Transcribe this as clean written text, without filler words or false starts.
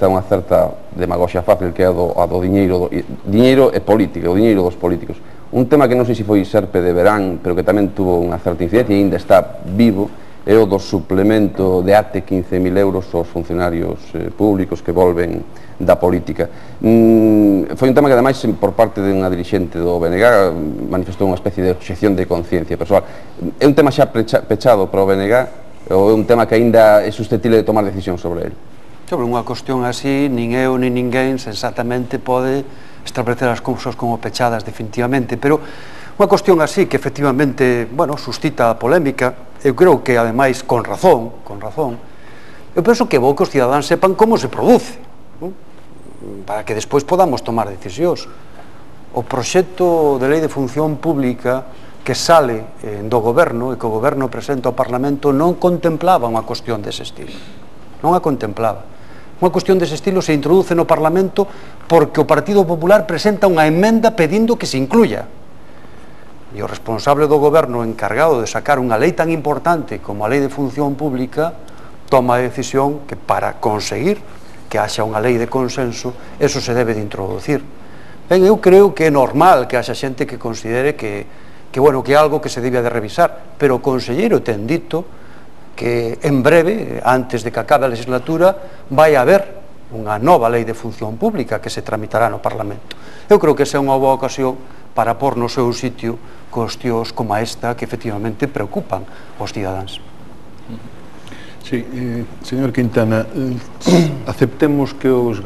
está unha certa demagoxia fácil que é a do diñeiro e política, o diñeiro dos políticos. Un tema que non sei se foi Serpe de Verán, pero que tamén tuvo unha certa incidencia e ainda está vivo, é o do suplemento de até 15.000 euros aos funcionarios públicos que volven da política. Foi un tema que, ademais, por parte de unha dirixente do BNG manifestou unha especie de obxección de conciencia persoal. É un tema xa pechado para o BNG ou é un tema que aínda é susceptible de tomar decisión sobre ele? Sobre unha cuestión así, nin eu nin ninguén sensatamente pode establecer as cousas como pechadas definitivamente, pero unha cuestión así que efectivamente, bueno, suscita polémica, eu creo que ademais con razón, eu penso que é bo que os cidadáns sepan como se produce, non? Para que despois podamos tomar decisións. O proxecto de lei de función pública que sale do goberno e que o goberno presenta ao Parlamento non contemplaba unha cuestión dese estilo, non a contemplaba. Unha cuestión dese estilo se introduce no Parlamento porque o Partido Popular presenta unha emenda pedindo que se incluya. E o responsable do goberno encargado de sacar unha lei tan importante como a lei de función pública toma a decisión que para conseguir que haxa unha lei de consenso eso se debe de introducir. Ben, eu creo que é normal que haxa xente que considere que é algo que se debía de revisar, pero o conselleiro ten dito que en breve, antes de que acabe a legislatura, vai haber unha nova lei de función pública que se tramitará no Parlamento. Eu creo que esa é unha boa ocasión para pôr no seu sitio cuestións como esta que efectivamente preocupan os cidadáns. Sí, señor Quintana, aceptemos que os